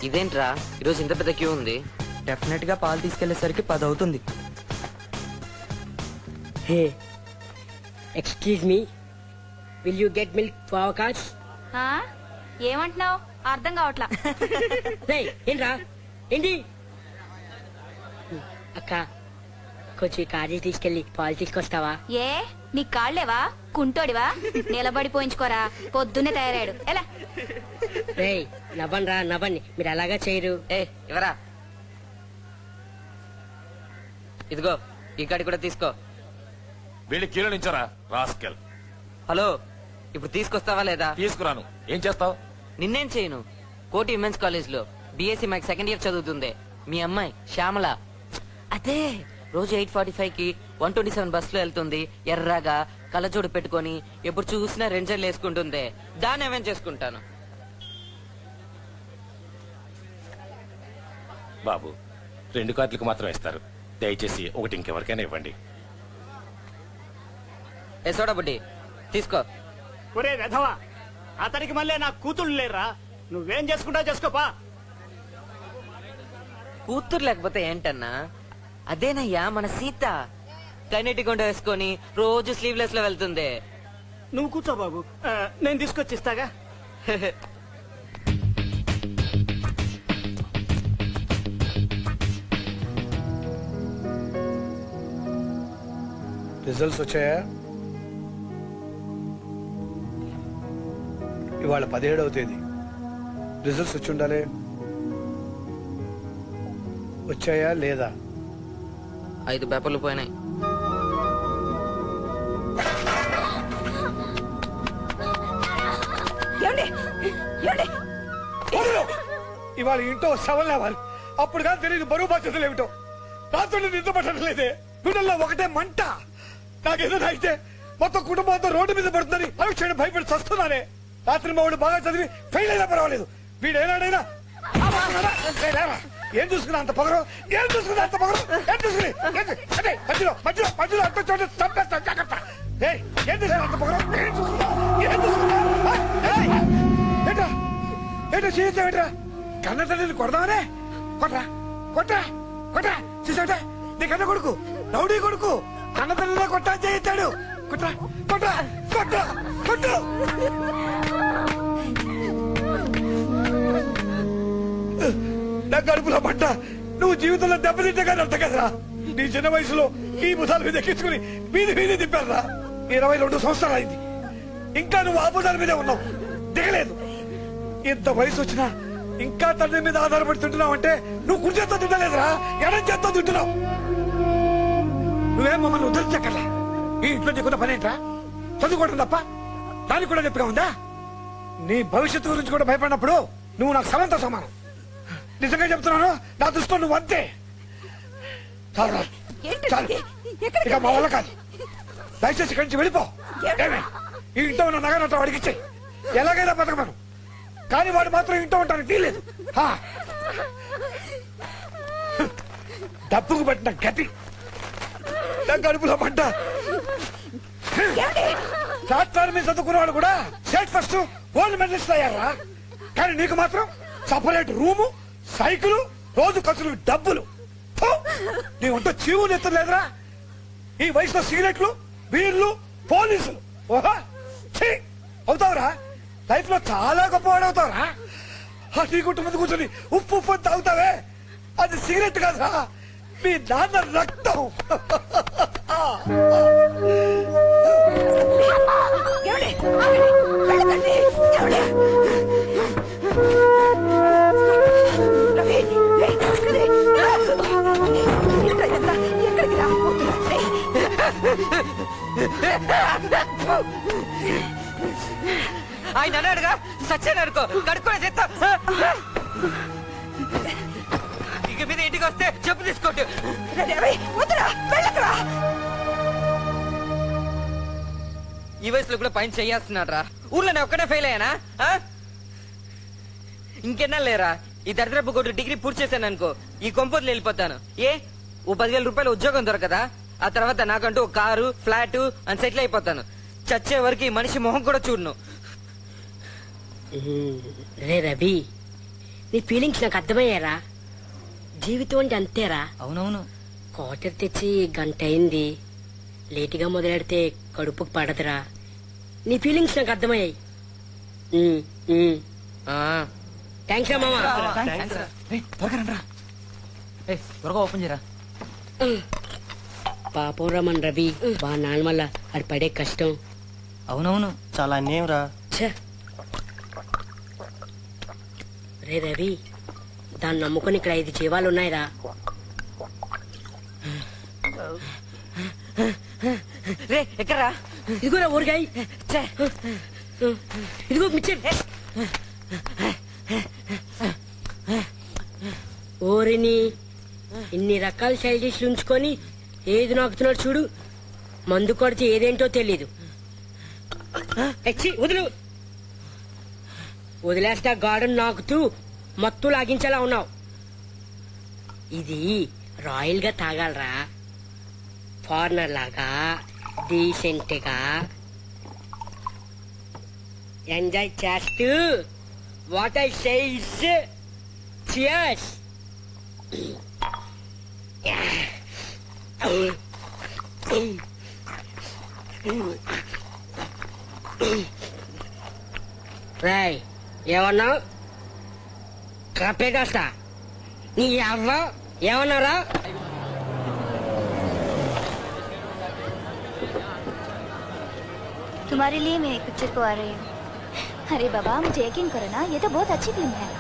ఇదేంట్రా ఈరోజు ఇంత పెద్ద క్యూ ఉంది? డెఫినెట్ గా పాలు తీసుకెళ్లేసరికి 10 అవుతుంది. Hey excuse me, will you get milk for hour cars? ఏమంటున్నావు? అర్థం కావట్లా. ఏంట్రా ఏంటి? అక్క కొంచెం కాజీ తీసుకెళ్లి పాలు తీసుకొస్తావా? ఏ నీ కాళ్ళేవా? కుంటోడివా? నిలబడి పోయించుకోరా, పొద్దున్నే తయారాడు. ఎలా రే నవ్వండి రా నవ్వండి, మీరు అలాగా చేయరు. ఇవరా, ఇదిగో ఈ గడి కూడా తీసుకో. వీళ్ళు కీలో నుంచారా రాస్కెల్? హలో, ఇప్పుడు తీసుకొస్తావా లేదా? తీసుకురాను. ఏం చేస్తావు? నిన్నేం చేయను. కోటి విమెన్స్ కాలేజ్ లో బిఎస్సీ మ్యాథ్స్ సెకండ్ ఇయర్ చదువుతుంది మీ అమ్మాయి శ్యామల. అదే రోజు 8:45 కి 127 బస్ లో వెళ్తుంది. ఎర్రగా కళ్ళజోడు పెట్టుకొని ఎప్పుడు చూసినా రెంజర్లు వేసుకుంటుంది. దాన్ని ఏమేం చేసుకుంటాను. బాబు 2 కార్డులకు మాత్రం ఇస్తారు, దయచేసి ఒకటి ఇంకెవరికైనా ఇవ్వండి. సోడా బుడ్డి తీసుకో. ఒరే వెధవా, అతనికి మళ్ళీ నా కూతుళ్ళు లేరా? నువ్వేం చేసుకుంటావు చేసుకోపా. కూతురు లేకపోతే ఏంటన్నా? అదేనయ్యా మన సీత. కైనెటిక్ గుండ వేసుకొని రోజు స్లీవ్లెస్ లో వెళ్తుంది. నువ్వు కూర్చో బాబు, నేను తీసుకొచ్చిస్తాగా. రిజల్ట్స్ వచ్చాయా? ఇవాళ 17వ తేదీ. రిజల్ట్స్ వచ్చి ఉండాలి. వచ్చాయా లేదా? 5 పేపర్లు పోయినాయి. ఇవాళ ఇంట్లో శవం లేవాలి. అప్పుడు కానీ తెలియదు బరువు బాధ్యతలు ఏమిటో. రాత్రి నిద్ర పట్టలేదే. గుండెల్లో ఒకటే మంట. నాకేదో అయితే మొత్తం కుటుంబంతో రోడ్డు మీద పడుతుందని అనుక్షణం భయపడి చస్తున్నానే. రాత్రి మా వాడు బాగా చదివి ఫెయిల్ అయినా పర్వాలేదు. వీడు ఏనాడైనా ఏం చూసుకున్నా అంత పొగరు? ఏం చూసుకున్నా అంత పొగరు? ఏం చూసుకుని మధ్యలో మధ్యలో మధ్యలో అంత చోట చంపేస్తా జాగ్రత్త. ఏం చూసుకున్నా అంత పొగరు? ఏం చూసుకున్నా? ఏం చూసుకున్నా? ఏంటా ఏంటో చేద్దాం. ఏంట్రా కన్న తల్లిని కొడదామనే? కొట్రా కొట్రా కొట్రా. చూసావుట నీ కన్న కొడుకు రౌడీ కొడుకు కన్న తల్లినే కొట్టా చేయిస్తాడు. కొట్రా కొట్రా కొట్రా కొట్టు. నా కడుపులో పడ్డ నువ్వు జీవితంలో దెబ్బతింటగానే అర్థం కదరా. నీ చిన్న వయసులో ఈ బుధాల మీద ఎక్కించుకుని వీధి వీధి తిప్పారా. 22 సంవత్సరాలు అయింది. ఇంకా నువ్వు ఆ బుధాల మీదే ఉన్నావు, దిగలేదు. ఇంత వయసు వచ్చినా ఇంకా తండ్రి మీద ఆధారపడి తింటున్నావు అంటే నువ్వు కుడి చేత్తో తింటలేదురా, ఎడం చేత్తో తింటున్నావు. నువ్వేం మమ్మల్ని ఉద్ధరించక్కర్లే. ఈ ఇంట్లో నీకున్న పని ఏంట్రా? చదువుకోవడం తప్ప దానికి కూడా నొప్పిగా ఉందా? నీ భవిష్యత్తు గురించి కూడా భయపడినప్పుడు నువ్వు నాకు సమంత సమానం. నిజంగా చెప్తున్నాను, నా దృష్టిలో నువ్వు అంతే. చాలు చాలు, ఇక మా వల్ల కాదు. దయచేసి ఇక్కడి నుంచి వెళ్ళిపో. ఈ ఇంట్లో ఉన్న నగనట్టు వాడికి ఎలాగైనా బతకమను. కానీ వాడు మాత్రం ఇంట్లో ఉంటానికి తీయలేదు. డబ్బుకు పట్టిన గతి. కడుపులో పడ్డ ప్లాట్ఫామ్ మీద చదువుకున్న కూడా స్టేట్ ఫస్ట్ గోల్డ్ మెడలిస్ట్ అయ్యారా. కానీ నీకు మాత్రం సపరేట్ రూము, సైకిల్, రోజు ఖర్చులు, డబ్బులు. నీ ఒంట చీవు నెత్తలేదురా. ఈ వయసులో సిగరెట్లు, బీర్లు, పోలీసులు. ఓహో అవుతావురా. లైఫ్ లో చాలా గొప్పవాడవుతావురా. టీ గుట్టు ముందు కూర్చొని ఉప్పు ఉప్పు అని తాగుతావే, అది సిగరెట్ కాదురా, మీ నాన్న రక్తం. ఆయన అన్నాడుగా సచ్చాను అనుకో, కడుక్కొని చెత్త. ఇక మీద ఇంటికి వస్తే చెప్పు తీసుకోండి. ఈ వయసులో కూడా పైన చెయ్యేస్తున్నాడు రా. ఊర్లో నేను ఒక్కడే ఫెయిల్ అయ్యానా? ఇంకెన్నా లేరా? ఈ దరిద్రపు కొట్టు డిగ్రీ పూర్తి చేశాను అనుకో, ఈ కొంపొద్దులు వెళ్ళిపోతాను. ఓ 10,000 రూపాయలు ఉద్యోగం దొరకదా? ఆ తర్వాత నాకంటూ ఒక కారు, ఫ్లాట్ అని సెటిల్ అయిపోతాను. చచ్చే వరకు ఈ మనిషి మొహం కూడా చూడను. రే రవి, నీ ఫీలింగ్స్ నాకు అర్థమయ్యారా? జీవితం అంటే అంతేరా. అవునవును. క్వార్టర్ తెచ్చి గంట అయింది, లేటుగా మొదలెడితే కడుపుకు పడదురా. నీ ఫీలింగ్స్ నాకు అర్థమయ్యాయి. థ్యాంక్స్ రా మామా. త్వరగా ఓపెన్ చేయరా. పాపం రమన్ రవి బా నాన్న వల్ల అది పడే కష్టం. అవునవును. చాలా అన్యాయం రా. ఛ! రే రవి, దాన్ని నమ్ముకొని ఇక్కడ 5 జీవాలు ఉన్నాయిరా. రే ఎక్కరా? ఇదిగోరా ఊరగాయ. ఇదిగో మిచ్చర్. ఓరిని ఇన్ని రకాల సైడ్ డిష్లు ఉంచుకొని ఏది నాకుతున్నాడు చూడు. మందు కొడితే ఏదేంటో తెలీదు. ఎచ్చి వదులు. వదిలేస్తా గార్డెన్ నాకుతూ మత్తు లాగించేలా ఉన్నావు. ఇది రాయల్ గా తాగాలరా, ఫారినర్ లాగా డీసెంట్ గా ఎంజాయ్ చేస్తూ. What I say is cheers. Rai ఏమన్నావు? కంప్లైంట్ వస్తా. నీ అవ్వ ఏమన్నారా? तुम्हारे लिए मैं एक पिक्चर को आ रही हूँ. अरे बाबा, मुझे यकीन करो ना, ये तो बहुत अच्छी फिल्म है.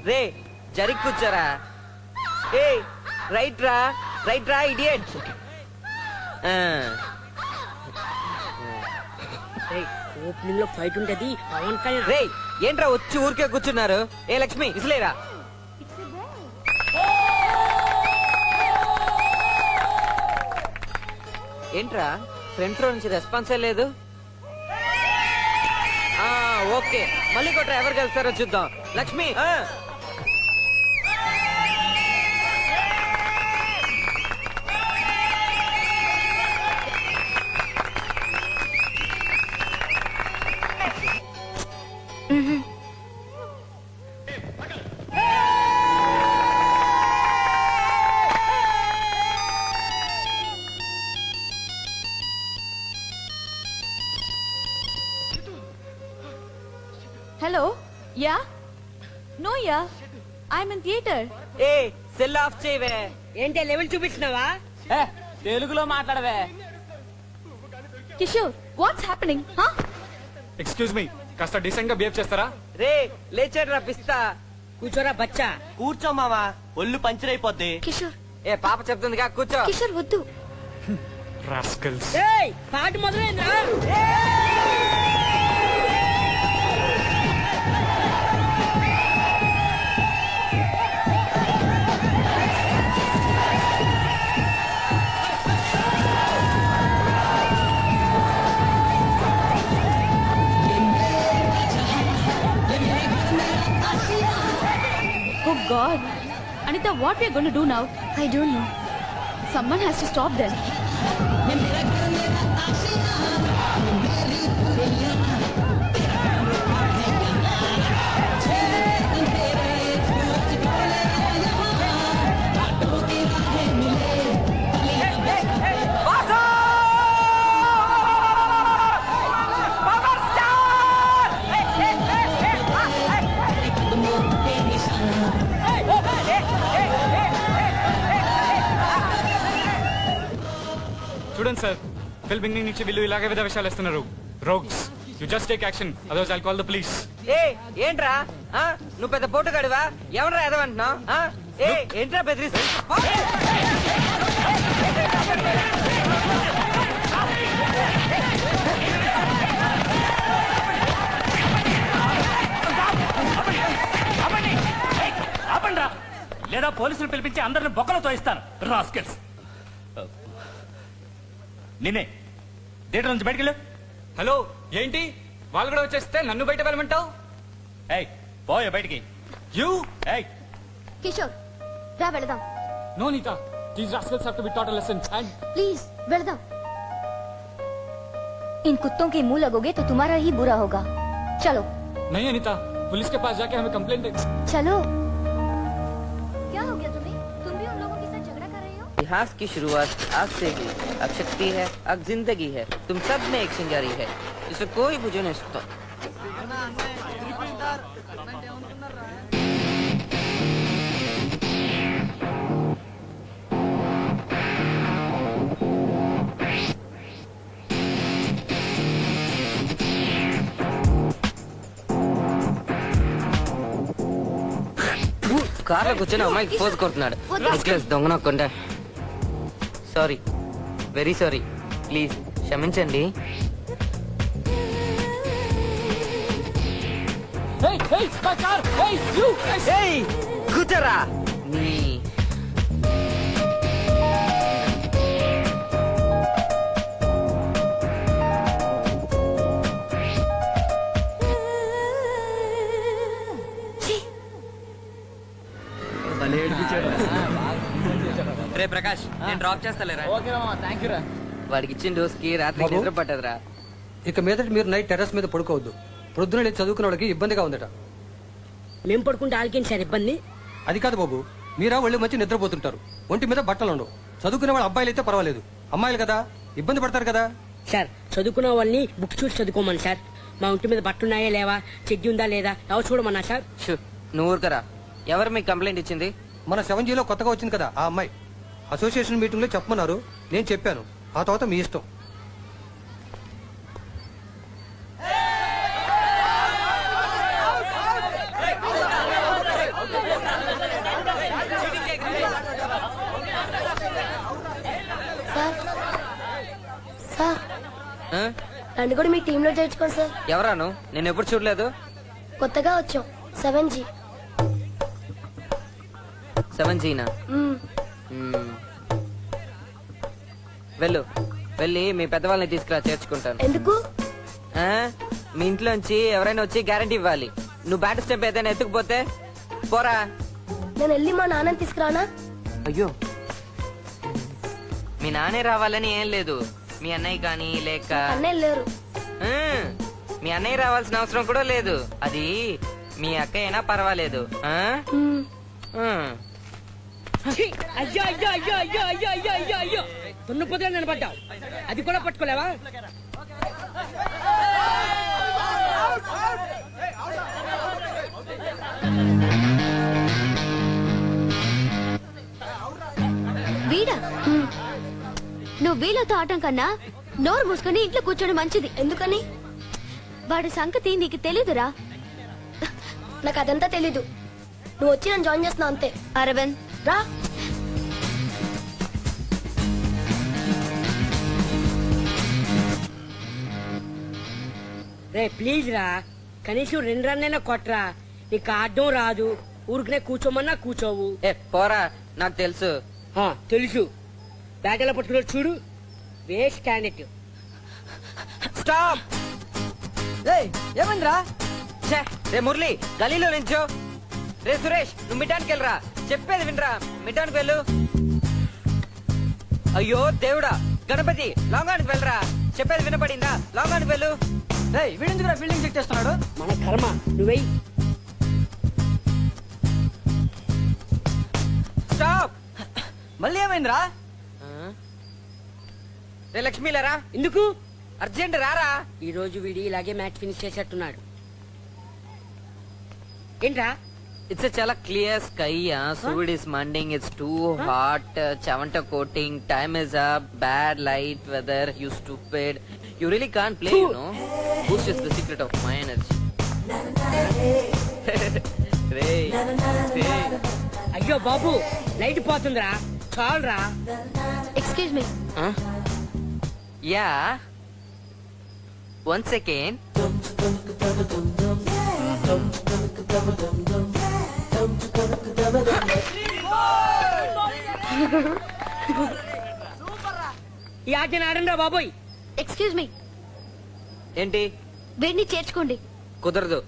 రే జరిగి కూర్చోరా. ఏ రైట్ రా, రైట్ రా ఇడియట్. ఓపెనింగ్ లో ఫైట్ ఉంటది. పవన్ కళ్యాణ్. రే ఏంట్రా వచ్చి ఊరికే కూర్చున్నారు? ఏ లక్ష్మి ఇసలేరా? ఏంట్రా ఫ్రంట్ రో నుంచి రెస్పాన్సే లేదు? ఓకే మళ్ళీ కొట్రా, ఎవరు గెలుస్తారో చూద్దాం. Lakshmi Hello? Yeah? No, yeah. I'm in theater. ఏ సెల్ ఆఫ్ చేయవే. ఏంటే లెవెల్ చూపిస్తున్నావా? తెలుగులో మాట్లాడవే. Kishore, what's happening? Huh? Excuse me, కాస్త డీసెంట్ గా బిహేవ్ చేస్తారా? రే లేచాడు పిస్తా. కూర్చోరా బచ్చా. కూర్చో మామా, ఒళ్ళు పంచర్ అయిపోద్ది. కిషోర్, ఏ పాప చెప్తుందిగా కూర్చో. కిషోర్ వద్దు. రాస్కల్స్. ఏయ్ పాట మొదలైందా? Oh God. Anita, what we are going to do now? I don't know. Someone has to stop them. చూడండి సార్, ఫిల్మింగ్ నుంచి వీళ్ళు ఇలాగే విధ విషయాలు ఇస్తున్నారు. Rogues, you just take action, otherwise I'll call the police. ఏ ఏంట్రా నువ్వు పెద్ద పోటుగాడివా? ఎవరా ఎదవంటున్నావు? ఏ ఏంట్రా బెదిరిస్తా? ఆపండ్రా, లేదా పోలీసులు పిలిపించి అందరిని బొక్కలు తోయిస్తాను. రాస్కెల్స్. నిన్నే థియేటర్ నుంచి బయటకెళ్ళు. హలో, ఏంటి వాళ్ళు కూడా వచ్చేస్తే నన్ను బయట వెళ్ళమంటావు? ఏయ్ పోయే బయటికి. You? కిషోర్ రా వెళదాం No, Nita. These rascals have to be taught a lesson. And please వెళదాం इन कुत्तों के मुंह लगोगे तो तुम्हारा ही बुरा होगा चलो नहीं अनीता, पुलिस के पास जाके हमें कंप्लेंट दे. चलो क्या हो गया तुम्हें तुम भी उन लोगों के साथ झगड़ा कर रहे हो इतिहास की शुरुआत आग से हुई। आग शक्ति है, आग जिंदगी है, तुम सब में एक चिंगारी है, जिसे कोई बुझे नहीं सकता। కార్లో కూర్చొని అమ్మాయికి పోజ్ కొడుతున్నాడు. నెక్లెస్ దొంగన కొండ. సారీ, వెరీ సారీ, ప్లీజ్ క్షమించండి. Hey, hey, my car! Hey, you! ఏయ్, కూర్చోరా. నీ రే ప్రకాష్, నేను డ్రాప్ చేస్తాలేరా. వాడికి ఇచ్చిన డోస్కి రాత్రి బాబు? నిద్ర పట్టదురా. ఇక మీదట మీరు నైట్ టెర్రస్ మీద పడుకోవద్దు. ప్రొద్దున లేచి చదువుకునే వాళ్ళకి ఇబ్బందిగా ఉందట. మేము పడుకుంటే ఆలకేంటి సార్ ఇబ్బంది? అది కాదు బాబు, మీరా ఒళ్ళు మంచి నిద్రపోతుంటారు, ఒంటి మీద బట్టలు ఉండవు. చదువుకునే వాళ్ళు అబ్బాయిలు అయితే పర్వాలేదు, అమ్మాయిలు కదా ఇబ్బంది పడతారు కదా. సార్ చదువుకున్న వాళ్ళని బుక్ చూసి చదువుకోమని సార్. మా ఒంటి మీద బట్టున్నాయా లేవా, చెడ్డి ఉందా లేదా ఎవరు చూడమన్నా సార్. షూ, నువ్వు ఊరుకరా. ఎవరు మీకు కంప్లైంట్ ఇచ్చింది? మన 7Gలో కొత్తగా వచ్చింది కదా ఆ అమ్మాయి. అసోసియేషన్ మీటింగ్ లో చెప్పమన్నారు, నేను చెప్పాను. ఆ తర్వాత మీ ఇష్టం. సార్ సార్ ఆ? నన్ను కూడా మీ టీంలో చేర్చుకోండి సార్. ఎవరాను? నేను ఎప్పుడు చూడలేదు. కొత్తగా వచ్చాం 7G. 7Gనా? వెళ్ళు, వెళ్ళి మీ పెద్దవాళ్ళని తీసుకురా, చేర్చుకుంటాను. ఎందుకు? ఆ? మీ ఇంట్లోంచి ఎవరైనా వచ్చి గ్యారంటీ ఇవ్వాలి. నువ్వు బ్యాట్ స్టెప్ ఏదైనా ఎత్తుకుపోతే పోరా. నేను వెళ్ళి మా నాన్నని తీసుకురానా? అయ్యో, మీ నాన్నే రావాలని ఏం లేదు. మీ అన్నయ్య కానీ లేక అన్నయ్య లేరు. ఆ, మీ అన్నయ్య రావాల్సిన అవసరం కూడా లేదు. అది మీ అక్క అయినా పర్వాలేదు. ఆ? ఆ. ఛీ! అయ్యో అయ్యో అయ్యో అయ్యో అయ్యో అయ్యో అయ్యో అయ్యో దున్నపోతే నిలబడ్డావు, అది కూడా పట్టుకోలేవా? వీడా? నువ్వు వీళ్ళతో ఆటం కన్నా నోరు మూసుకొని ఇంట్లో కూర్చోడం మంచిది. ఎందుకని? వాడి సంగతి నీకు తెలీదురా. నాకు అదంతా తెలీదు. నువ్వు వచ్చి నన్ను జాయిన్ చేస్తున్నావు అంతే. అరవింద్ రా. రే ప్లీజ్ రా, కనీసం 2 రన్నైనా కొట్రా. నీకు ఆడడం రాదు, ఊరికనే కూర్చోమన్నా కూర్చోవు. ఏ పోరా, నాకు తెలుసు. తెలుసు, బ్యాట్ ఎలా పట్టుకున్నాడు చూడు. Waste candidate. స్టాప్. ఏమైందిరా? ఛే, రే మురళి, గలీలో నించో. రే సురేష్, నువ్వు మిడ్డానికి వెళ్ళరా. చెప్పేది వినరా, మిడ్డానికి వెళ్ళు. అయ్యో దేవుడా, గణపతి లాంగానికి వెళ్ళరా. చెప్పేది వినపడిందా? లాంగానికి వెళ్ళు. వీడెందుకురా ఫీల్డింగ్ చెక్ చేస్తున్నాడు? మన కర్మ, నువ్వెయ్యి. స్టాప్. మళ్ళీ ఏమైందిరా? రే లక్ష్మీలరా. ఎందుకు? అర్జెంట్ రారా. ఈ రోజు వీడి ఇలాగే మ్యాచ్ ఫినిష్ చేసేట్టున్నాడు. ఏంట్రా? ఇట్స్ చాలా క్లియర్ స్కై. సూర్యుడ్ ఇస్ మండింగ్. It's too hot. చవంట కోటింగ్. Time is up. Bad light weather. You stupid. You really can't play, you know. Boost is the secret of my energy. రే అయ్యో బాబు, లైట్ పోతుందిరా, చాలురా. Excuse me. Yeah, one second. ఈ ఆట ఆడండి రా బాబోయ్. Excuse me. ఏంటి? వీడిని చేర్చుకోండి. కుదరదు,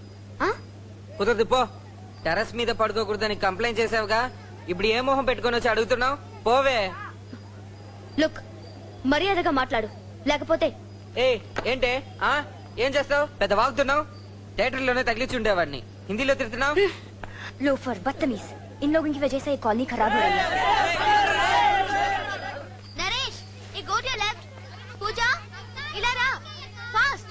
ఆ? కుదరదు. పో. టెర్రస్ మీద పడుకోకూడదని కంప్లైంట్ చేసావుగా ఇప్పుడు ఏ మొహం పెట్టుకొని వచ్చి అడుగుతున్నావు పోవే. లుక్ మర్యాదగా మాట్లాడు, లేకపోతే ఏ ఏంటే ఆ ఏం చేస్తావు? పెద్ద వాగుతున్నావు. థియేటర్లోనే తగిలించి ఉండేవాడిని, హిందీలో తిడుతున్నావు. लोफर बदतमीज, इन लोगों की वजह से ये कॉलोनी खराब हो रही है. नरेश, ये गो टू लेफ्ट. पूजा, इधर आ, fast.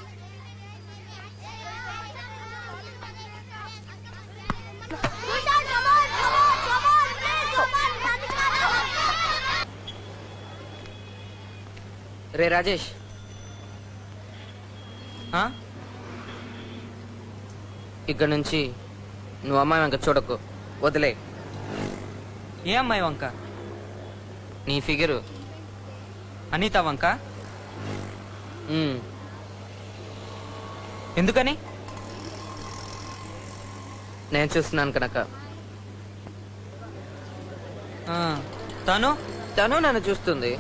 Pooja, come on, please, come on. రే రాజేష్, ఆ? ఇక్కడ నుంచి నువ్వు అమ్మాయి వంక చూడకు, వదిలే. ఏ అమ్మాయి వంక? నీ ఫిగరు అనిత వంక? ఉమ్, ఎందుకని? నేను చూస్తున్నాను కనుక. ఆ, తను తను నన్ను చూస్తుంది.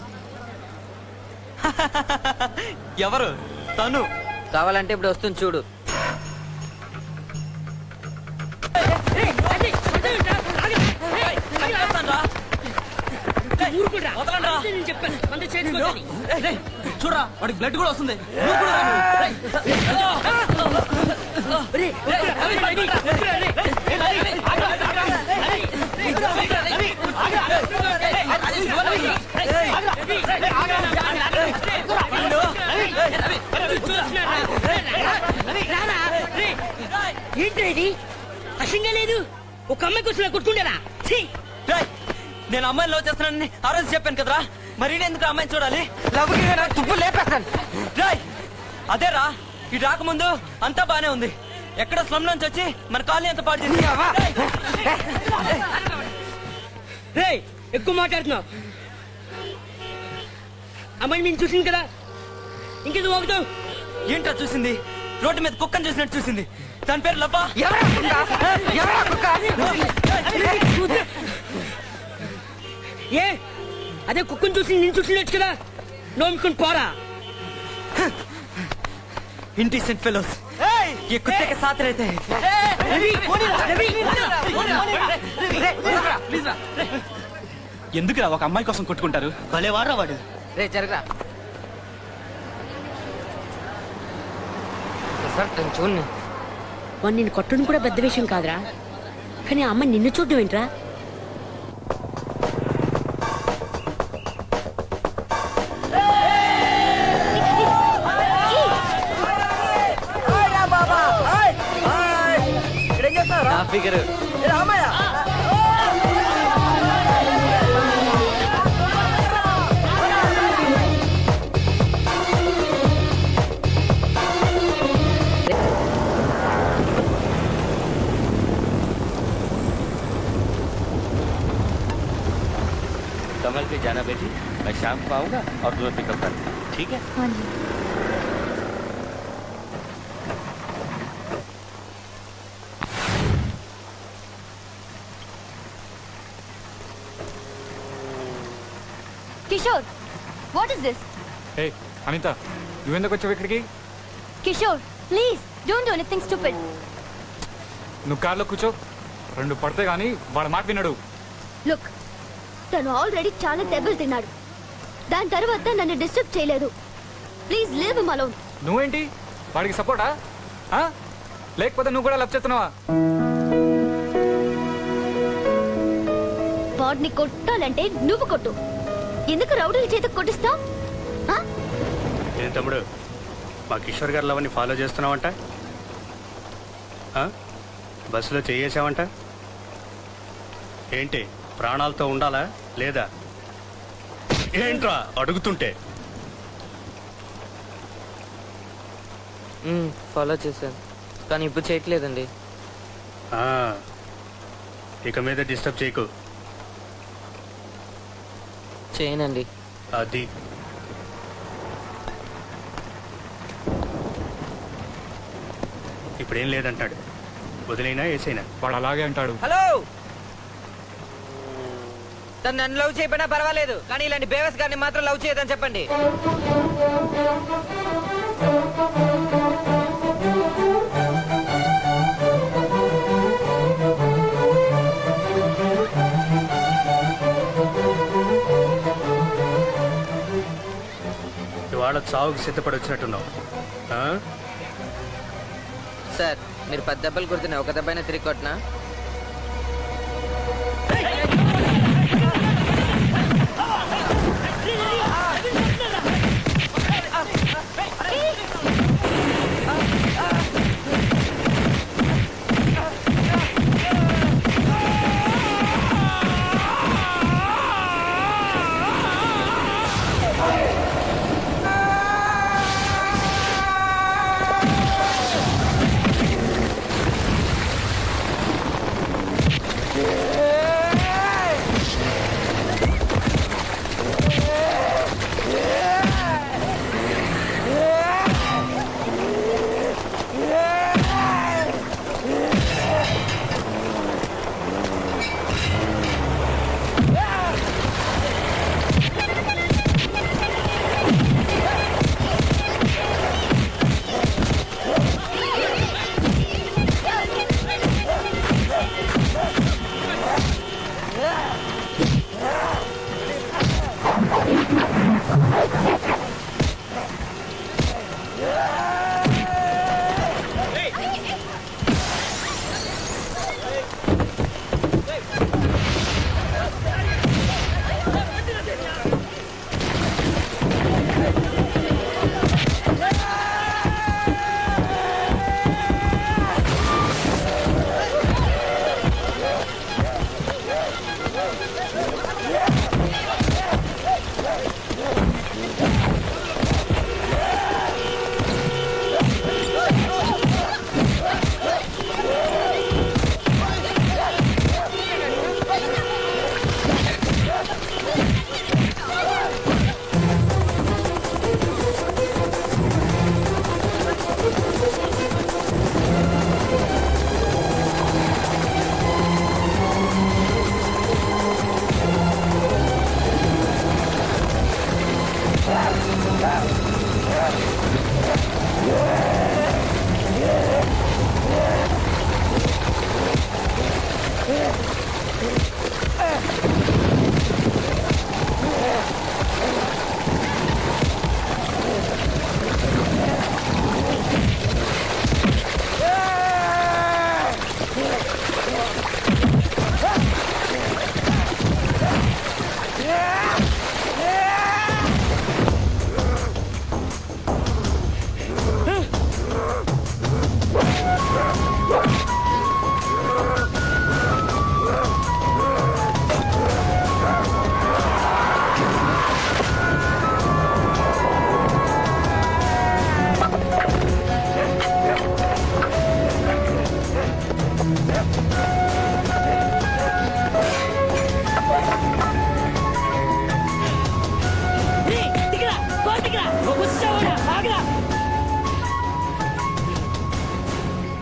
ఎవరు తను? కావాలంటే ఇప్పుడు వస్తుంది చూడు. చూడరా వాడికి బ్లడ్ కూడా వస్తుంది. ఏంటి అసంగా లేదు, ఒక అమ్మాయి కోసం కొట్టుకుంటారా? నేను అమ్మాయిని లవ్ చేస్తున్నానని ఆ రోజు చెప్పాను కదరా, మరి ఎందుకు అమ్మాయిని చూడాలి? తుప్పు లేపేస్తాను. రాయ్ అదేరా, ఈ రాకముందు అంతా బానే ఉంది. ఎక్కడ స్లమ్ నుంచి వచ్చి మన కాలనీ అంత పాడు చేసి రే ఎక్కువ మాట్లాడుతున్నావు. అమ్మాయి నేను చూసింది కదా, ఇంకేదో వాగుతావు. ఏంటో చూసింది? రోడ్డు మీద కుక్కని చూసినట్టు చూసింది. దాని పేరు లబ్బా. ఏ అదే కుక్కను చూసి నేను చూసినట్టు కదా, నోముకుని పోరా. ఇండిసెంట్ ఫెలోస్, ये कुत्ते के साथ रहते हैं. ఎందుకురా ఒక అమ్మాయి కోసం కొట్టుకుంటారు? భలే వాడరా వాడు. రే జరగరా సార్, తను చూడండి. వాడు నిన్ను కొట్టడం కూడా పెద్ద విషయం కాదురా, కానీ ఆ అమ్మాయి నిన్ను చూడడం ఏంట్రా? నా ఫిగరు कमल पे जाना बेटी, मैं शाम को आऊंगा और तुम्हें पिकअप कर लूंगा, ठीक है? हाँ जी. Kishore, what is this? ఏ అనిత, నువ్వెందుకు వచ్చావు ఇక్కడికి? Kishore please don't do anything stupid. నువ్వు కార్లో కూర్చో, రెండు పడితే గానీ వాడు మాట వినడు. లుక్, తను ఆల్రెడీ చాలా దెబ్బలు తిన్నాడు, దాని తర్వాత నన్ను డిస్టర్బ్ చేయలేదు. Please leave him alone. నువ్వేంటి వాడికి సపోర్టా? లేకపోతే నువ్వు కూడా లవ్ చేస్తున్నావా? వాడిని కొట్టాలంటే నువ్వు కొట్టు, ఎందుకు రౌడీల చేత కొట్టిస్తావు? ఏం తమ్ముడు, మా కిషోర్ గారు లవని ఫాలో చేస్తున్నావంట, బస్సులో చేయేసావంట. ఏంటి ప్రాణాలతో ఉండాలా లేదా? ఏంట్రా అడుగుతుంటే? ఫాలో చేశాను, కానీ ఇప్పుడు చేయట్లేదండి. ఇక మీద డిస్టర్బ్ చేయకు. చేయనండి. అది ఇప్పుడేం లేదంటాడు, వదిలేనా వేసేనా? వాడు అలాగే అంటాడు. హలో, తను నన్ను లవ్ చేయకపోయినా పర్వాలేదు, కానీ ఇలాంటి బేవస్ గారిని మాత్రం లవ్ చేయదని చెప్పండి. చావుకు సిద్ధపడి వచ్చినట్టున్నావు ఆ? సార్ మీరు 10 దెబ్బలు కొడుతున్నా ఒక దెబ్బైనా తిరిగి కొట్టినా?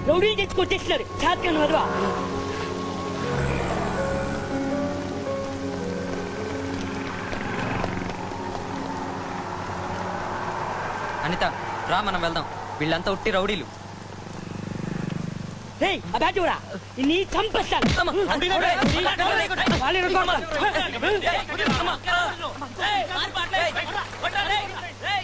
రౌడీలు తెచ్చి కొట్టేస్తున్నారు చాత్కాను వదవా. అనిత రా మనం వెళ్దాం, వీళ్ళంతా ఉట్టి రౌడీలు. అబాజురా నీ చంపేస్తాను.